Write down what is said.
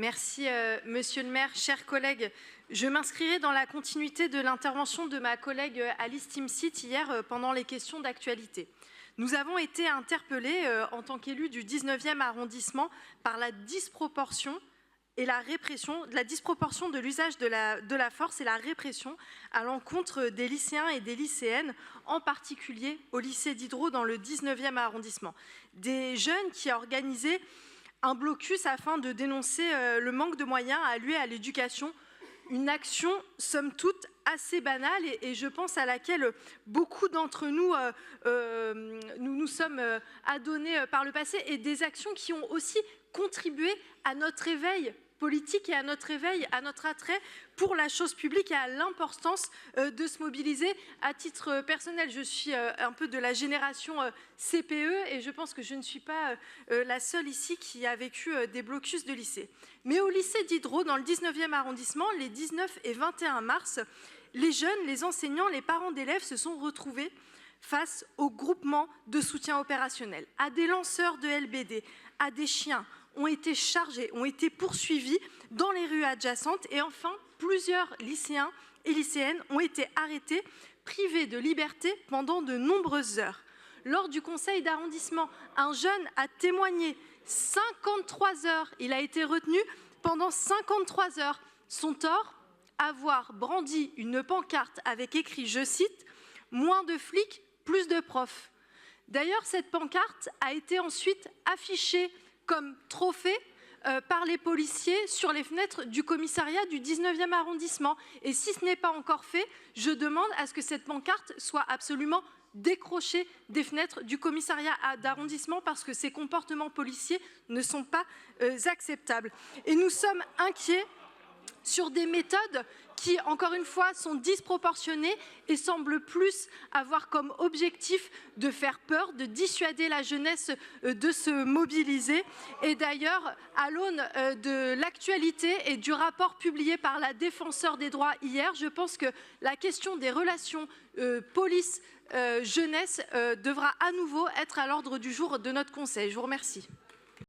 Merci, Monsieur le maire. Chers collègues, je m'inscrirai dans la continuité de l'intervention de ma collègue Alice Timsit hier pendant les questions d'actualité. Nous avons été interpellés en tant qu'élus du 19e arrondissement par la disproportion et la répression, de l'usage de la force et la répression à l'encontre des lycéens et des lycéennes, en particulier au lycée Diderot dans le 19e arrondissement. Des jeunes qui organisaient un blocus afin de dénoncer le manque de moyens alloués à l'éducation, une action somme toute assez banale et je pense à laquelle beaucoup d'entre nous nous sommes adonnés par le passé, et des actions qui ont aussi contribué à notre éveil politique et à notre éveil, à notre attrait pour la chose publique et à l'importance de se mobiliser. À titre personnel, je suis un peu de la génération CPE et je pense que je ne suis pas la seule ici qui a vécu des blocus de lycée. Mais au lycée Diderot, dans le 19e arrondissement, les 19 et 21 mars, les jeunes, les enseignants, les parents d'élèves se sont retrouvés face au groupement de soutien opérationnel, à des lanceurs de LBD, à des chiens, ont été chargés, ont été poursuivis dans les rues adjacentes et enfin, plusieurs lycéens et lycéennes ont été arrêtés, privés de liberté pendant de nombreuses heures. Lors du conseil d'arrondissement, un jeune a témoigné 53 heures, il a été retenu pendant 53 heures. Son tort, avoir brandi une pancarte avec écrit, je cite, « Moins de flics, plus de profs ». D'ailleurs, cette pancarte a été ensuite affichée comme trophée par les policiers sur les fenêtres du commissariat du 19e arrondissement. Et si ce n'est pas encore fait, je demande à ce que cette pancarte soit absolument décrochée des fenêtres du commissariat d'arrondissement parce que ces comportements policiers ne sont pas acceptables. Et nous sommes inquiets sur des méthodes qui, encore une fois, sont disproportionnées et semblent plus avoir comme objectif de faire peur, de dissuader la jeunesse de se mobiliser. Et d'ailleurs, à l'aune de l'actualité et du rapport publié par la Défenseure des droits hier, je pense que la question des relations police-jeunesse devra à nouveau être à l'ordre du jour de notre Conseil. Je vous remercie.